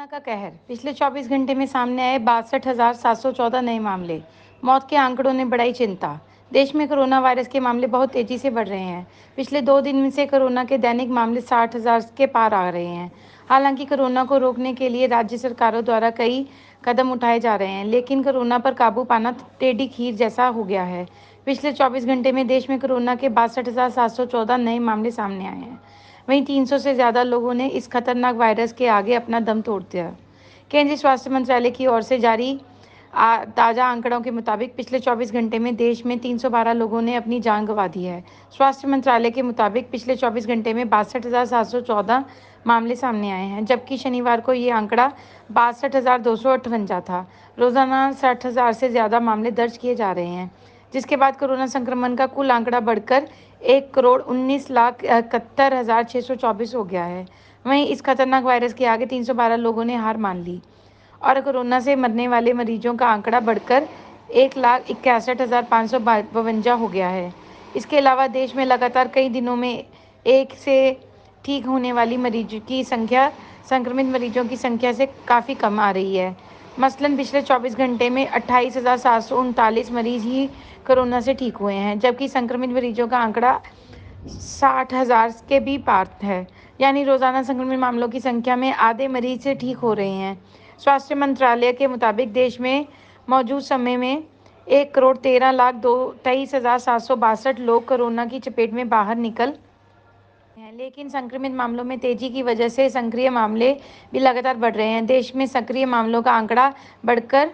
का कहर। पिछले 24 घंटे में सामने आए 62,714 नए मामले। मौत के आंकड़ों ने बढ़ाई चिंता। देश में कोरोना वायरस के मामले बहुत तेजी से बढ़ रहे हैं। पिछले 2 दिन से कोरोना के दैनिक मामले 60,000 के पार आ रहे हैं। हालांकि कोरोना को रोकने के लिए राज्य सरकारों द्वारा कई कदम उठाए जा रहे हैं, लेकिन कोरोना पर काबू पाना टेढ़ी खीर जैसा हो गया है। पिछले 24 घंटे में देश में कोरोना के 62,714 नए मामले सामने आए हैं। वहीं 300 से ज़्यादा लोगों ने इस खतरनाक वायरस के आगे अपना दम तोड़ दिया। केंद्रीय स्वास्थ्य मंत्रालय की ओर से जारी ताज़ा आंकड़ों के मुताबिक पिछले 24 घंटे में देश में 312 लोगों ने अपनी जान गंवा दी है। स्वास्थ्य मंत्रालय के मुताबिक पिछले 24 घंटे में 62,714 मामले सामने आए हैं, जबकि शनिवार को ये आंकड़ा 62,258 था। रोजाना 60,000 से ज़्यादा मामले दर्ज किए जा रहे हैं, जिसके बाद कोरोना संक्रमण का कुल आंकड़ा बढ़कर 1,19,71,624 हो गया है। वहीं इस खतरनाक वायरस के आगे 312 लोगों ने हार मान ली और कोरोना से मरने वाले मरीजों का आंकड़ा बढ़कर 1,61,552 हो गया है। इसके अलावा देश में लगातार कई दिनों में एक से ठीक होने वाली मरीजों की संख्या संक्रमित मरीजों की संख्या से काफ़ी कम आ रही है। मसलन पिछले 24 घंटे में 28,739 मरीज ही कोरोना से ठीक हुए हैं, जबकि संक्रमित मरीजों का आंकड़ा 60,000 के भी पार है। यानी रोजाना संक्रमित मामलों की संख्या में आधे मरीज से ठीक हो रहे हैं। स्वास्थ्य मंत्रालय के मुताबिक देश में मौजूद समय में 1,13,23,762 लोग कोरोना की चपेट में बाहर निकल हैं, लेकिन संक्रमित मामलों में तेजी की वजह से सक्रिय मामले भी लगातार बढ़ रहे हैं। देश में सक्रिय मामलों का आंकड़ा बढ़कर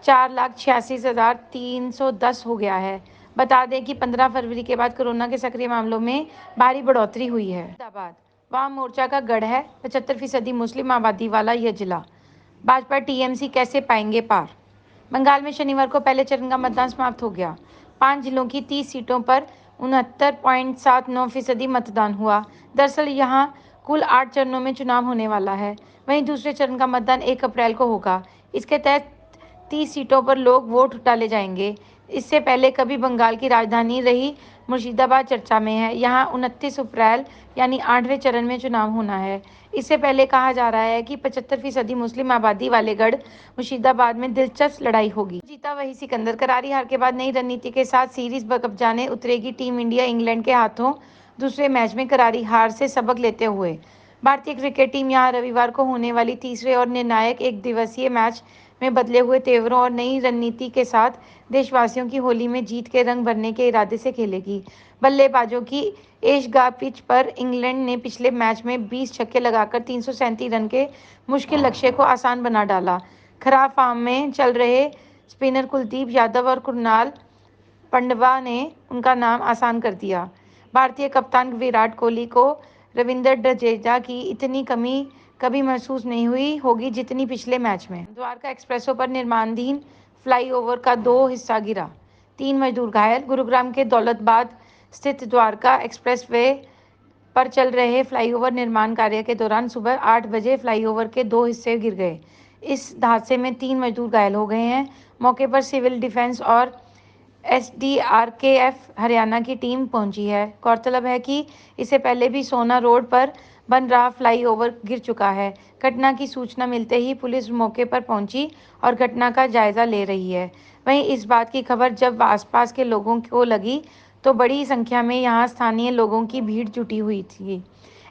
4,86,310 हो गया है। बता दें कि 15 फरवरी के बाद कोरोना के सक्रिय मामलों में भारी बढ़ोतरी हुई है। फरीदाबाद वाम मोर्चा का गढ़ है। 75% मुस्लिम आबादी वाला यह जिला। भाजपा टीएमसी कैसे पाएंगे पार। बंगाल में शनिवार को पहले चरण का मतदान समाप्त हो गया। 5 जिलों की 30 सीटों पर 69.79% मतदान हुआ। दरअसल यहां कुल 8 चरणों में चुनाव होने वाला है। वहीं दूसरे चरण का मतदान 1 अप्रैल को होगा। इसके तहत 30 सीटों पर लोग वोट डाले जाएंगे। इससे पहले कभी बंगाल की राजधानी रही मुर्शिदाबाद चर्चा में है। यहाँ 29 अप्रैल यानी 8वें चरण में चुनाव होना है। इससे पहले कहा जा रहा है कि 75% मुस्लिम आबादी वाले गढ़ मुर्शिदाबाद में दिलचस्प लड़ाई होगी। जीता वही सिकंदर। करारी हार के बाद नई रणनीति के साथ सीरीज कब्जाने उतरेगी टीम इंडिया इंग्लैंड के हाथों। दूसरे मैच में करारी हार से सबक लेते हुए भारतीय क्रिकेट टीम यहां रविवार को होने वाली तीसरे और निर्णायक एक दिवसीय मैच में बदले हुए तेवरों और नई रणनीति के साथ देशवासियों की होली में जीत के रंग भरने के इरादे से खेलेगी। बल्लेबाजों की एशगाह पिच पर इंग्लैंड ने पिछले मैच में 20 छक्के लगाकर 337 रन के मुश्किल लक्ष्य को आसान बना डाला। खराब फॉर्म में चल रहे स्पिनर कुलदीप यादव और कुणाल पंड्या ने उनका नाम आसान कर दिया। भारतीय कप्तान विराट कोहली को रविंद्र जडेजा की इतनी कमी कभी महसूस नहीं हुई होगी जितनी पिछले मैच में। द्वारका एक्सप्रेसों पर निर्माणाधीन फ्लाईओवर का 2 हिस्सा गिरा, 3 मजदूर घायल। गुरुग्राम के दौलताबाद स्थित द्वारका एक्सप्रेसवे पर चल रहे फ्लाईओवर निर्माण कार्य के दौरान सुबह 8 बजे फ्लाईओवर के 2 हिस्से गिर गए। इस हादसे में 3 मजदूर घायल हो गए हैं। मौके पर सिविल डिफेंस और एसडीआरकेएफ हरियाणा की टीम पहुंची है। गौरतलब है कि इससे पहले भी सोना रोड पर बन रहा फ्लाईओवर गिर चुका है। घटना की सूचना मिलते ही पुलिस मौके पर पहुंची और घटना का जायजा ले रही है। वहीं इस बात की खबर जब आसपास के लोगों को लगी तो बड़ी संख्या में यहां स्थानीय लोगों की भीड़ जुटी हुई थी।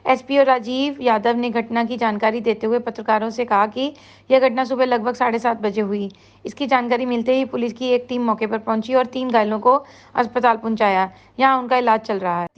एसपी राजीव यादव ने घटना की जानकारी देते हुए पत्रकारों से कहा कि यह घटना सुबह लगभग 7:30 बजे हुई। इसकी जानकारी मिलते ही पुलिस की एक टीम मौके पर पहुंची और 3 घायलों को अस्पताल पहुंचाया। यहां उनका इलाज चल रहा है।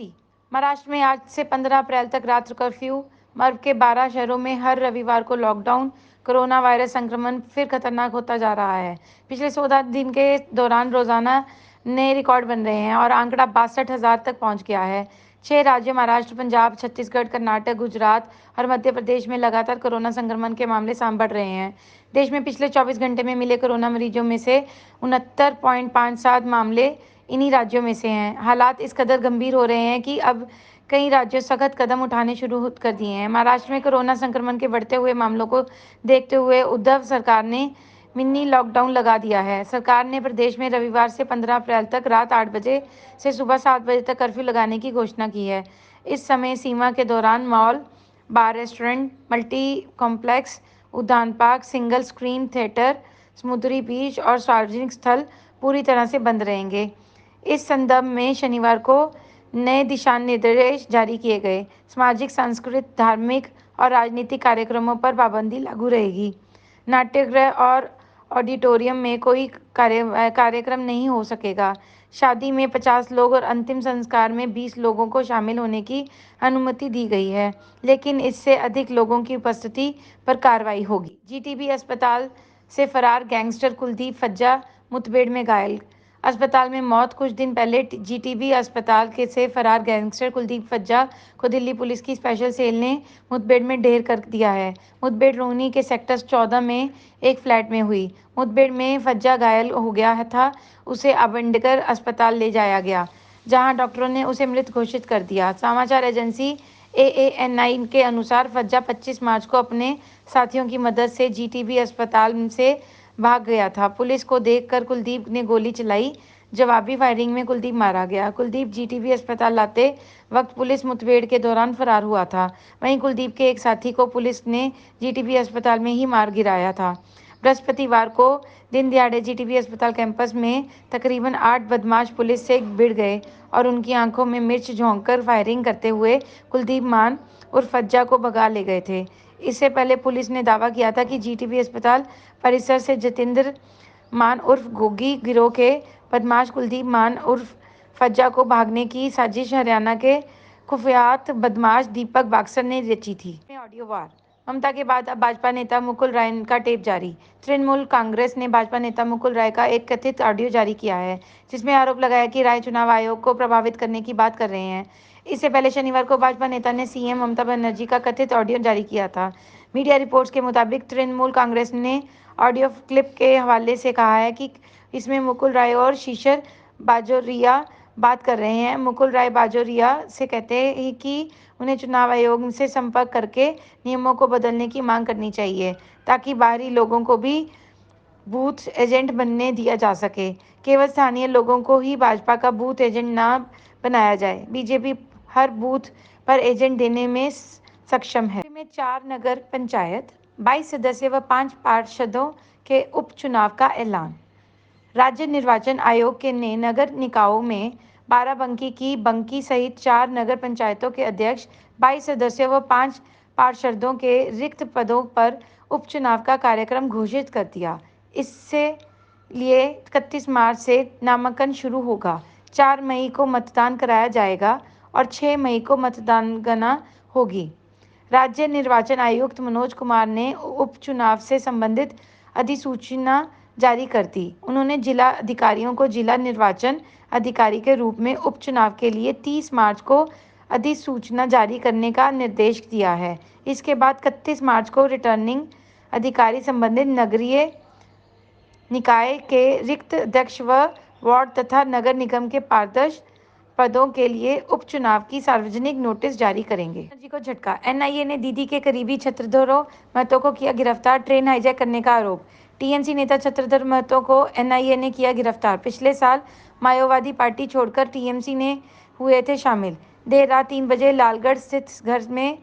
महाराष्ट्र में आज से 15 अप्रैल तक रात कर्फ्यू। मर्व के 12 शहरों में हर रविवार को लॉकडाउन। कोरोना वायरस संक्रमण फिर खतरनाक होता जा रहा है। पिछले 14 दिन के दौरान रोजाना नए रिकॉर्ड बन रहे हैं और आंकड़ा 62,000 तक पहुंच गया है। 6 राज्यों महाराष्ट्र, पंजाब, छत्तीसगढ़, कर्नाटक, गुजरात और मध्य प्रदेश में लगातार कोरोना संक्रमण के मामले सामने बढ़ रहे हैं। देश में पिछले 24 घंटे में मिले कोरोना मरीजों में से 69.57 मामले इन्हीं राज्यों में से हैं। हालात इस कदर गंभीर हो रहे हैं कि अब कई राज्यों सख्त कदम उठाने शुरू कर दिए हैं। महाराष्ट्र में कोरोना संक्रमण के बढ़ते हुए मामलों को देखते हुए उद्धव सरकार ने मिनी लॉकडाउन लगा दिया है। सरकार ने प्रदेश में रविवार से 15 अप्रैल तक रात 8 बजे से सुबह 7 बजे तक कर्फ्यू लगाने की घोषणा की है। इस समय सीमा के दौरान मॉल, बार, रेस्टोरेंट, मल्टी कॉम्प्लेक्स उद्यान पार्क, सिंगल स्क्रीन थिएटर, समुद्री बीच और सार्वजनिक स्थल पूरी तरह से बंद रहेंगे। इस संदर्भ में शनिवार को नए दिशा निर्देश जारी किए गए। सामाजिक, सांस्कृतिक, धार्मिक और राजनीतिक कार्यक्रमों पर पाबंदी लागू रहेगी। नाट्यगृह और ऑडिटोरियम में कोई कार्यक्रम नहीं हो सकेगा। शादी में 50 लोग और अंतिम संस्कार में 20 लोगों को शामिल होने की अनुमति दी गई है, लेकिन इससे अधिक लोगों की उपस्थिति पर कार्रवाई होगी। जीटीबी अस्पताल से फरार गैंगस्टर कुलदीप फज्जा मुठभेड़ में घायल। अस्पताल में मौत। कुछ दिन पहले जीटीबी अस्पताल के से फरार गैंगस्टर कुलदीप फज्जा को दिल्ली पुलिस की स्पेशल सेल ने मुठभेड़ में ढेर कर दिया है। मुठभेड़ रोहिणी के सेक्टर 14 में एक फ्लैट में हुई। मुठभेड़ में फज्जा घायल हो गया था। उसे अबंडकर अस्पताल ले जाया गया, जहां डॉक्टरों ने उसे मृत घोषित कर दिया। समाचार एजेंसी AANI के अनुसार फज्जा 25 मार्च को अपने साथियों की मदद से जीटीबी अस्पताल से भाग गया था। पुलिस को देखकर कुलदीप ने गोली चलाई। जवाबी फायरिंग में कुलदीप मारा गया। कुलदीप जीटीबी अस्पताल लाते वक्त पुलिस मुठभेड़ के दौरान फरार हुआ था। वहीं कुलदीप के एक साथी को पुलिस ने जीटीबी अस्पताल में ही मार गिराया था। बृहस्पतिवार को दिन दिहाड़े जीटीबी अस्पताल कैंपस में तकरीबन 8 बदमाश पुलिस से भिड़ गए और उनकी आंखों में मिर्च झोंककर फायरिंग करते हुए कुलदीप मान उर्फ फज्जा को भगा ले गए थे। इससे पहले पुलिस ने दावा किया था कि जीटीबी अस्पताल परिसर से जतिंदर मान उर्फ गोगी गिरोह के बदमाश कुलदीप मान उर्फ फज्जा को भागने की साजिश हरियाणा के कुख्यात बदमाश दीपक बाक्सर ने रची थी। ऑडियो वार। ममता के बाद अब भाजपा नेता मुकुल राय का टेप जारी। तृणमूल कांग्रेस ने भाजपा नेता मुकुल राय का एक कथित ऑडियो जारी किया है, जिसमें आरोप लगाया कि राय चुनाव आयोग को प्रभावित करने की बात कर रहे हैं। इससे पहले शनिवार को भाजपा नेता ने सीएम ममता बनर्जी का कथित ऑडियो जारी किया था। मीडिया रिपोर्ट्स के मुताबिक तृणमूल कांग्रेस ने ऑडियो क्लिप के हवाले से कहा है कि इसमें मुकुल राय और शीशर बाजोरिया बात कर रहे हैं। मुकुल राय बाजोरिया से कहते हैं कि उन्हें चुनाव आयोग से संपर्क करके नियमों को बदलने की मांग करनी चाहिए, ताकि बाहरी लोगों को भी बूथ एजेंट बनने दिया जा सके। केवल स्थानीय लोगों को ही भाजपा का बूथ एजेंट ना बनाया जाए। बीजेपी हर बूथ पर एजेंट देने में सक्षम है। में 4 नगर पंचायत, 22 सदस्य व 5 पार्षदों के उपचुनाव का ऐलान। राज्य निर्वाचन आयोग के ने नगर निकायों में बाराबंकी की बंकी सहित 4 नगर पंचायतों के अध्यक्ष, 22 सदस्यों व 5 पार्षदों के रिक्त पदों पर उपचुनाव का कार्यक्रम घोषित कर दिया। इससे लिए 31 मार्च से नामांकन शुरू होगा। 4 मई को मतदान कराया जाएगा और 6 मई को मतदान होगी। राज्य निर्वाचन आयुक्त मनोज कुमार ने उपचुनाव से संबंधित अधिसूचना जारी कर दी। उन्होंने जिला अधिकारियों को जिला निर्वाचन अधिकारी के रूप में उपचुनाव के लिए 30 मार्च को अधिसूचना जारी करने का निर्देश दिया है। इसके बाद 31 मार्च को रिटर्निंग अधिकारी संबंधित नगरीय निकाय के रिक्त अध्यक्ष व वार्ड तथा नगर निगम के पारदर्श पदों के लिए उपचुनाव की सार्वजनिक नोटिस जारी करेंगे। जी को झटका। एनआईए ने दीदी के करीबी छत्रधर महतो को किया गिरफ्तार। ट्रेन हाईजैक करने का आरोप। टीएमसी नेता छत्रधर महतो को एनआईए ने किया गिरफ्तार। पिछले साल माओवादी पार्टी छोड़कर टीएमसी ने हुए थे शामिल। देर रात 3 बजे लालगढ़ स्थित घर में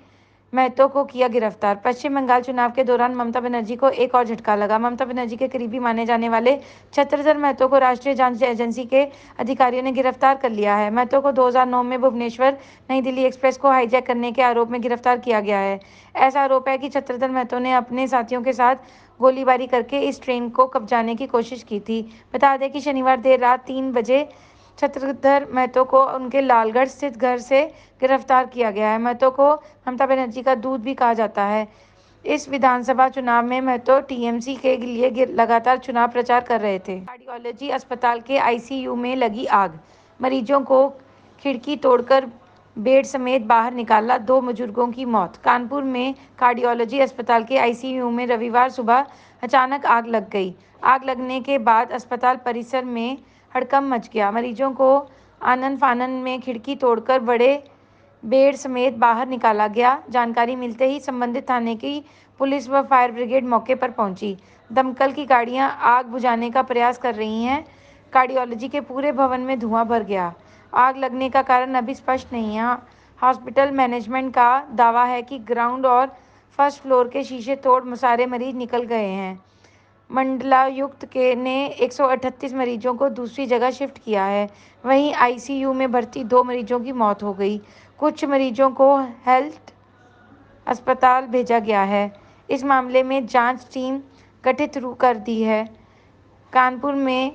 महतो को किया गिरफ्तार। पश्चिम बंगाल चुनाव के दौरान ममता बनर्जी को एक और झटका लगा। ममता बनर्जी के करीबी माने जाने वाले छत्रधर महतो को राष्ट्रीय जांच एजेंसी के अधिकारियों ने गिरफ्तार कर लिया है। महतो को 2009 में भुवनेश्वर नई दिल्ली एक्सप्रेस को हाईजैक करने के आरोप में गिरफ्तार किया गया है। ऐसा आरोप है कि छत्रधर महतो ने अपने साथियों के साथ गोलीबारी करके इस ट्रेन को कब्जाने की कोशिश की थी। बता दें कि शनिवार देर रात 3 बजे छत्रधर महतो को उनके लालगढ़ स्थित घर से गिरफ्तार किया गया है। महतो को ममता बनर्जी का दूध भी कहा जाता है। इस विधानसभा चुनाव में महतो टीएमसी के लिए लगातार चुनाव प्रचार कर रहे थे। कार्डियोलॉजी अस्पताल के आईसीयू में लगी आग। मरीजों को खिड़की तोड़कर बेड समेत बाहर निकाला। 2 बुजुर्गों की मौत। कानपुर में कार्डियोलॉजी अस्पताल के आईसीयू में रविवार सुबह अचानक आग लग गई। आग लगने के बाद अस्पताल परिसर में हड़कंप मच गया। मरीजों को आनन फानन में खिड़की तोड़कर बड़े बेड समेत बाहर निकाला गया। जानकारी मिलते ही संबंधित थाने की पुलिस व फायर ब्रिगेड मौके पर पहुंची। दमकल की गाड़ियां आग बुझाने का प्रयास कर रही हैं। कार्डियोलॉजी के पूरे भवन में धुआं भर गया। आग लगने का कारण अभी स्पष्ट नहीं है। हॉस्पिटल मैनेजमेंट का दावा है कि ग्राउंड और फर्स्ट फ्लोर के शीशे तोड़ सारे मरीज निकल गए हैं। मंडलायुक्त ने 138 मरीजों को दूसरी जगह शिफ्ट किया है। वहीं आईसीयू में भर्ती 2 मरीजों की मौत हो गई। कुछ मरीजों को हेल्थ अस्पताल भेजा गया है। इस मामले में जांच टीम गठित कर दी है। कानपुर में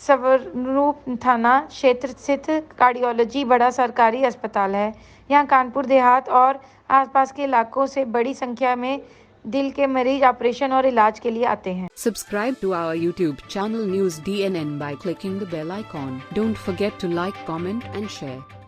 सवरूप थाना क्षेत्र स्थित कार्डियोलॉजी बड़ा सरकारी अस्पताल है। यहाँ कानपुर देहात और आसपास के इलाकों से बड़ी संख्या में दिल के मरीज ऑपरेशन और इलाज के लिए आते हैं। Subscribe to our YouTube channel News DNN by clicking the bell icon. Don't forget to like, comment and share.